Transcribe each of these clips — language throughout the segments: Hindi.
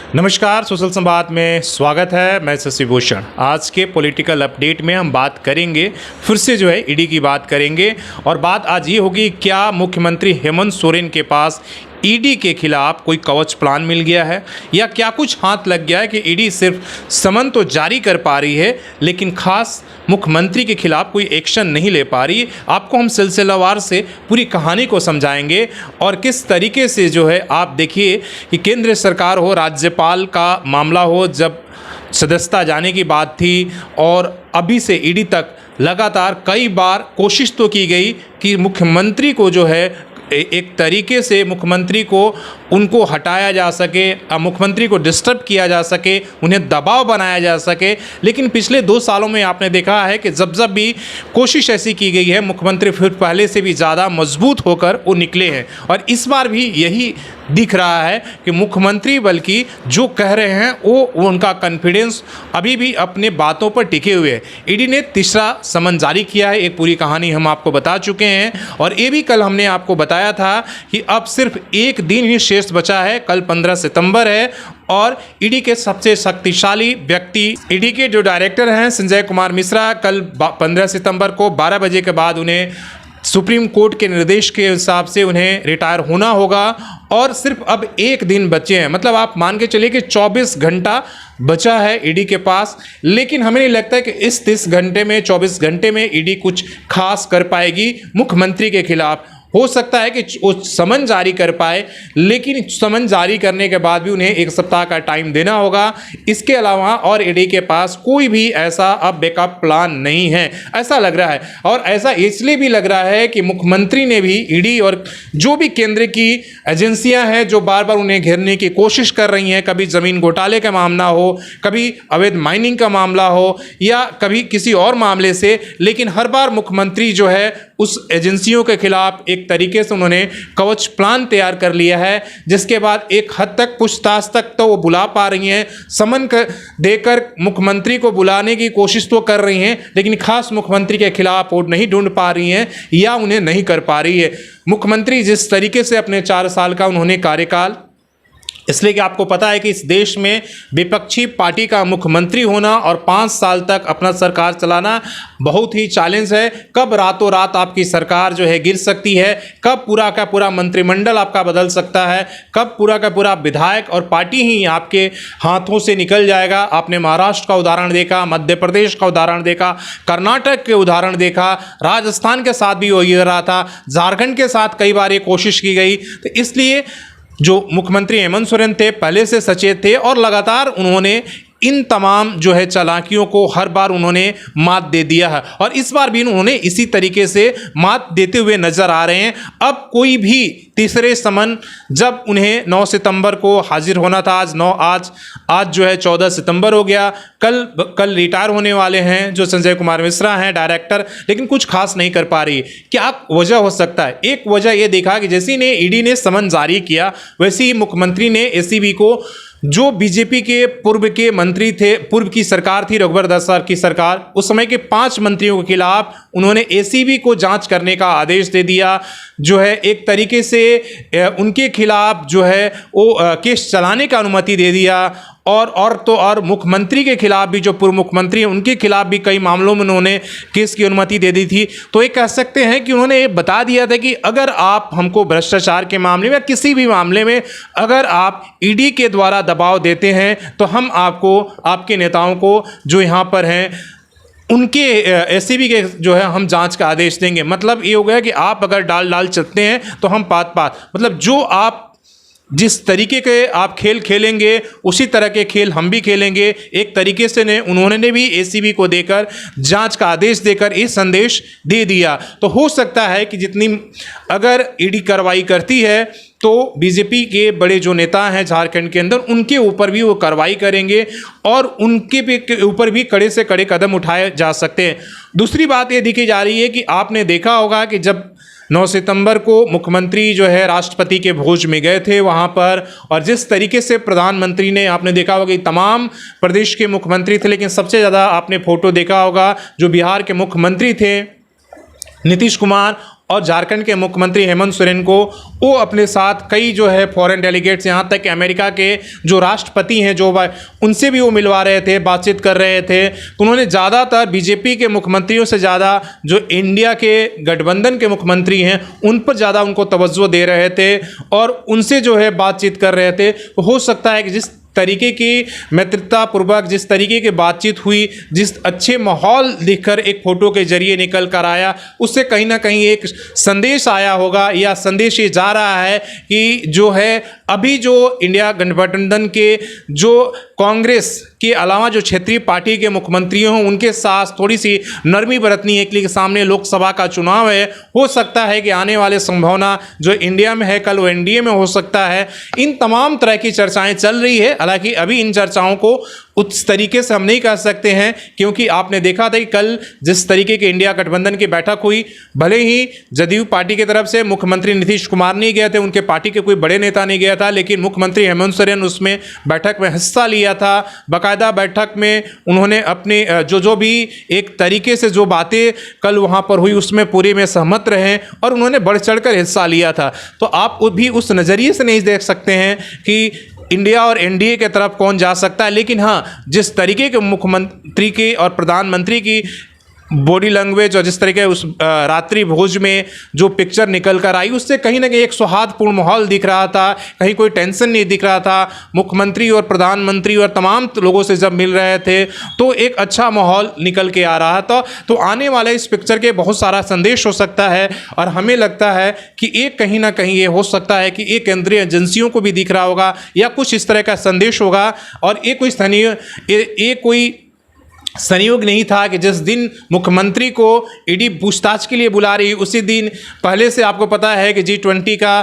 नमस्कार, सोशल संवाद में स्वागत है। मैं शशि भूषण। आज के पॉलिटिकल अपडेट में हम बात करेंगे, फिर से जो है ईडी की बात करेंगे। और बात आज ये होगी, क्या मुख्यमंत्री हेमंत सोरेन के पास ईडी के खिलाफ कोई कवच प्लान मिल गया है, या क्या कुछ हाथ लग गया है कि ईडी सिर्फ समन तो जारी कर पा रही है लेकिन खास मुख्यमंत्री के खिलाफ कोई एक्शन नहीं ले पा रही। आपको हम सिलसिलावार से पूरी कहानी को समझाएंगे और किस तरीके से जो है, आप देखिए कि केंद्र सरकार हो, राज्यपाल का मामला हो, जब सदस्यता जाने की बात थी और अभी से ईडी तक लगातार कई बार कोशिश तो की गई कि मुख्यमंत्री को जो है एक तरीके से मुख्यमंत्री को उनको हटाया जा सके, मुख्यमंत्री को डिस्टर्ब किया जा सके, उन्हें दबाव बनाया जा सके। लेकिन पिछले 2 सालों में आपने देखा है कि जब भी कोशिश ऐसी की गई है, मुख्यमंत्री फिर पहले से भी ज़्यादा मजबूत होकर वो निकले हैं। और इस बार भी यही दिख रहा है कि मुख्यमंत्री बल्कि जो कह रहे हैं वो उनका कॉन्फिडेंस अभी भी अपने बातों पर टिके हुए है। ईडी ने तीसरा समन जारी किया है, एक पूरी कहानी हम आपको बता चुके हैं। और ये भी कल हमने आपको बताया था कि अब सिर्फ एक दिन ही शेष बचा है, कल 15 सितंबर है। और ईडी के सबसे शक्तिशाली व्यक्ति, ईडी के जो डायरेक्टर हैं संजय कुमार मिश्रा, कल 15 सितंबर को 12 बजे के बाद उन्हें सुप्रीम कोर्ट के निर्देश के हिसाब से उन्हें रिटायर होना होगा। और सिर्फ अब एक दिन बचे हैं, मतलब आप मान के चलिए कि 24 घंटा बचा है ईडी के पास। लेकिन हमें नहीं लगता है कि इस 30 घंटे में, 24 घंटे में ईडी कुछ खास कर पाएगी मुख्यमंत्री के खिलाफ। हो सकता है कि वो समन जारी कर पाए, लेकिन समन जारी करने के बाद भी उन्हें 1 सप्ताह का टाइम देना होगा। इसके अलावा और ईडी के पास कोई भी ऐसा अब बैकअप प्लान नहीं है, ऐसा लग रहा है। और ऐसा इसलिए भी लग रहा है कि मुख्यमंत्री ने भी ईडी और जो भी केंद्र की एजेंसियां हैं जो बार बार उन्हें घेरने की कोशिश कर रही हैं, कभी ज़मीन घोटाले का मामला हो, कभी अवैध माइनिंग का मामला हो, या कभी किसी और मामले से, लेकिन हर बार मुख्यमंत्री जो है उस एजेंसियों के खिलाफ एक तरीके से उन्होंने कवच प्लान तैयार कर लिया है, जिसके बाद एक हद तक पूछताछ तक तो वो बुला पा रही हैं, समन देकर मुख्यमंत्री को बुलाने की कोशिश तो कर रही हैं, लेकिन खास मुख्यमंत्री के खिलाफ वो नहीं ढूंढ पा रही हैं या उन्हें नहीं कर पा रही है। मुख्यमंत्री जिस तरीके से अपने 4 साल का उन्होंने कार्यकाल, इसलिए कि आपको पता है कि इस देश में विपक्षी पार्टी का मुख्यमंत्री होना और 5 साल तक अपना सरकार चलाना बहुत ही चैलेंज है। कब रातों रात आपकी सरकार जो है गिर सकती है, कब पूरा का पूरा मंत्रिमंडल आपका बदल सकता है, कब पूरा का पूरा विधायक और पार्टी ही आपके हाथों से निकल जाएगा। आपने महाराष्ट्र का उदाहरण देखा, मध्य प्रदेश का उदाहरण देखा, कर्नाटक के उदाहरण देखा, राजस्थान के साथ भी वही हो रहा था, झारखंड के साथ कई बार ये कोशिश की गई। तो इसलिए जो मुख्यमंत्री हेमंत सोरेन थे पहले से सचेत थे और लगातार उन्होंने इन तमाम जो है चालाकियों को हर बार उन्होंने मात दे दिया है। और इस बार भी उन्होंने इसी तरीके से मात देते हुए नजर आ रहे हैं। अब कोई भी तीसरे समन, जब उन्हें 9 सितंबर को हाजिर होना था, आज जो है 14 सितंबर हो गया, कल रिटायर होने वाले हैं जो संजय कुमार मिश्रा हैं डायरेक्टर, लेकिन कुछ खास नहीं कर पा रही। क्या वजह हो सकता है? एक वजह यह देखा कि जैसे ही ईडी ने समन जारी किया, वैसे ही मुख्यमंत्री ने एसीबी को, जो बीजेपी के पूर्व के मंत्री थे, पूर्व की सरकार थी रघुवर दास की सरकार, उस समय के 5 मंत्रियों के खिलाफ उन्होंने एसीबी को जांच करने का आदेश दे दिया। जो है एक तरीके से उनके खिलाफ जो है वो केस चलाने का अनुमति दे दिया। और मुख्यमंत्री के खिलाफ भी, जो पूर्व मुख्यमंत्री हैं उनके खिलाफ भी कई मामलों में उन्होंने केस की अनुमति दे दी थी। तो ये कह सकते हैं कि उन्होंने ये बता दिया था कि अगर आप हमको भ्रष्टाचार के मामले में या किसी भी मामले में अगर आप ईडी के द्वारा दबाव देते हैं तो हम आपको, आपके नेताओं को जो यहाँ पर हैं उनके एसीबी के जो है हम जांच का आदेश देंगे। मतलब ये हो गया कि आप अगर डाल चलते हैं तो हम पात, मतलब जो आप जिस तरीके के आप खेल खेलेंगे उसी तरह के खेल हम भी खेलेंगे। एक तरीके से उन्होंने भी एसीबी को देकर, जांच का आदेश देकर ये संदेश दे दिया। तो हो सकता है कि जितनी अगर ईडी कार्रवाई करती है तो बीजेपी के बड़े जो नेता हैं झारखंड के अंदर, उनके ऊपर भी वो कार्रवाई करेंगे और उनके ऊपर भी कड़े से कड़े कदम उठाए जा सकते हैं। दूसरी बात ये देखी जा रही है कि आपने देखा होगा कि जब 9 सितंबर को मुख्यमंत्री जो है राष्ट्रपति के भोज में गए थे वहाँ पर, और जिस तरीके से प्रधानमंत्री ने, आपने देखा होगा कि तमाम प्रदेश के मुख्यमंत्री थे, लेकिन सबसे ज़्यादा आपने फोटो देखा होगा जो बिहार के मुख्यमंत्री थे नीतीश कुमार, और झारखंड के मुख्यमंत्री हेमंत सोरेन को वो अपने साथ कई जो है फॉरेन डेलीगेट्स, यहाँ तक कि अमेरिका के जो राष्ट्रपति हैं जो उनसे भी वो मिलवा रहे थे, बातचीत कर रहे थे। तो उन्होंने ज़्यादातर बीजेपी के मुख्यमंत्रियों से ज़्यादा जो इंडिया के गठबंधन के मुख्यमंत्री हैं उन पर ज़्यादा उनको तवज्जो दे रहे थे और उनसे जो है बातचीत कर रहे थे। हो सकता है कि जिस तरीके की मित्रतापूर्वक, जिस तरीके की बातचीत हुई, जिस अच्छे माहौल दिखकर एक फ़ोटो के जरिए निकल कर आया, उससे कहीं ना कहीं एक संदेश आया होगा या संदेश ये जा रहा है कि जो है अभी जो इंडिया गठबंधन के जो कांग्रेस के अलावा जो क्षेत्रीय पार्टी के मुख्यमंत्री हों उनके साथ थोड़ी सी नरमी बरतनी है, इसलिए सामने लोकसभा का चुनाव है। हो सकता है कि आने वाले संभावना जो इंडिया में है कल वो एनडीए में हो सकता है। इन तमाम तरह की चर्चाएं चल रही है। हालांकि अभी इन चर्चाओं को उस तरीके से हम नहीं कह सकते हैं, क्योंकि आपने देखा था कि कल जिस तरीके की इंडिया गठबंधन की बैठक हुई, भले ही जदयू पार्टी की तरफ से मुख्यमंत्री नीतीश कुमार नहीं गए थे, उनके पार्टी के कोई बड़े नेता नहीं गया था, लेकिन मुख्यमंत्री हेमंत सोरेन उसमें बैठक में हिस्सा लिया था। बाकायदा बैठक में उन्होंने अपने जो भी एक तरीके से जो बातें कल वहाँ पर हुई उसमें पूरे में सहमत रहे और उन्होंने बढ़ चढ़कर हिस्सा लिया था। तो आप भी उस नज़रिए से नहीं देख सकते हैं कि इंडिया और एनडीए के तरफ कौन जा सकता है, लेकिन हाँ, जिस तरीके के मुख्यमंत्री की और प्रधानमंत्री की बॉडी लैंग्वेज और जिस तरीके उस रात्रि भोज में जो पिक्चर निकल कर आई, उससे कहीं ना कहीं एक सौहार्दपूर्ण माहौल दिख रहा था, कहीं कोई टेंशन नहीं दिख रहा था। मुख्यमंत्री और प्रधानमंत्री और तमाम लोगों से जब मिल रहे थे तो एक अच्छा माहौल निकल के आ रहा था। तो आने वाले इस पिक्चर के बहुत सारा संदेश हो सकता है और हमें लगता है कि एक कहीं ना कहीं ये हो सकता है कि एक केंद्रीय एजेंसियों को भी दिख रहा होगा या कुछ इस तरह का संदेश होगा। और ये कोई संयोग नहीं था कि जिस दिन मुख्यमंत्री को ईडी पूछताछ के लिए बुला रही, उसी दिन पहले से आपको पता है कि G20 का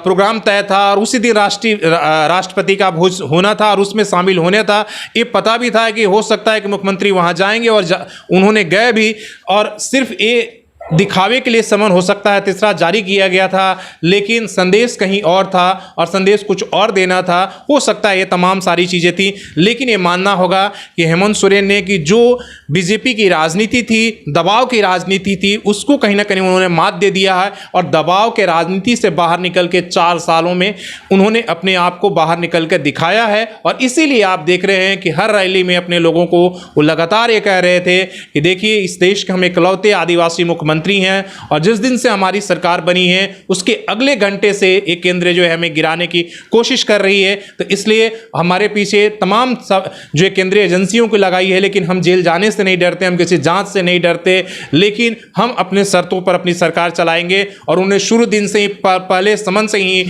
प्रोग्राम तय था और उसी दिन राष्ट्रपति का भोज होना था और उसमें शामिल होने था। ये पता भी था कि हो सकता है कि मुख्यमंत्री वहाँ जाएंगे और उन्होंने गए भी, और सिर्फ ये दिखावे के लिए समन हो सकता है तीसरा जारी किया गया था, लेकिन संदेश कहीं और था और संदेश कुछ और देना था। हो सकता है ये तमाम सारी चीज़ें थी, लेकिन ये मानना होगा कि हेमंत सोरेन ने कि जो बीजेपी की राजनीति थी, दबाव की राजनीति थी, उसको कहीं ना कहीं उन्होंने मात दे दिया है और दबाव के राजनीति से बाहर निकल के 4 सालों में उन्होंने अपने आप को बाहर निकल कर दिखाया है। और इसीलिए आप देख रहे हैं कि हर रैली में अपने लोगों को वो लगातार ये कह रहे थे कि देखिए इस देश के हम इकलौते आदिवासी मुख्यमंत्री हैं और जिस दिन से हमारी सरकार बनी है उसके अगले घंटे से एक केंद्र जो है हमें गिराने की कोशिश कर रही है। तो इसलिए हमारे पीछे तमाम जो केंद्रीय एजेंसियों को लगाई है, लेकिन हम जेल जाने से नहीं डरते, हम किसी जांच से नहीं डरते, लेकिन हम अपने शर्तों पर अपनी सरकार चलाएंगे। और उन्हें शुरू दिन से ही पहले समन से ही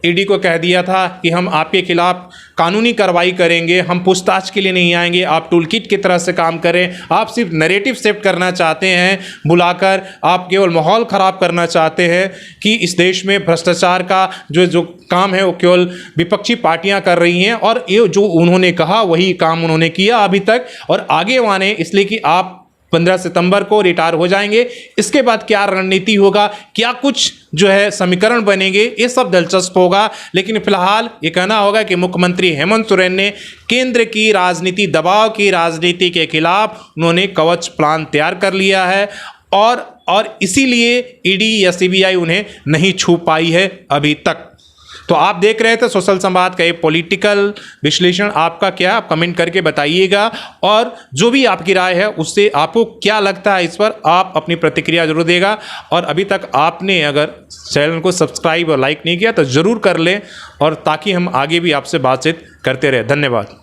ईडी को कह दिया था कि हम आपके खिलाफ कानूनी कार्रवाई करेंगे, हम पूछताछ के लिए नहीं आएंगे, आप टूल किट की तरह से काम करें, आप सिर्फ नैरेटिव शिफ्ट करना चाहते हैं बुलाकर, आप केवल माहौल ख़राब करना चाहते हैं कि इस देश में भ्रष्टाचार का जो काम है वो केवल विपक्षी पार्टियां कर रही हैं। और ये जो उन्होंने कहा वही काम उन्होंने किया अभी तक और आगे माने, इसलिए कि आप 15 सितंबर को रिटायर हो जाएंगे। इसके बाद क्या रणनीति होगा, क्या कुछ जो है समीकरण बनेंगे, ये सब दिलचस्प होगा। लेकिन फिलहाल ये कहना होगा कि मुख्यमंत्री हेमंत सोरेन ने केंद्र की राजनीति, दबाव की राजनीति के खिलाफ उन्होंने कवच प्लान तैयार कर लिया है और इसीलिए ईडी या सीबीआई उन्हें नहीं छू पाई है अभी तक। तो आप देख रहे थे सोशल संवाद का ये पॉलिटिकल विश्लेषण, आपका क्या, आप कमेंट करके बताइएगा और जो भी आपकी राय है उससे आपको क्या लगता है इस पर आप अपनी प्रतिक्रिया जरूर देगा। और अभी तक आपने अगर चैनल को सब्सक्राइब और लाइक नहीं किया तो ज़रूर कर लें और ताकि हम आगे भी आपसे बातचीत करते रहें। धन्यवाद।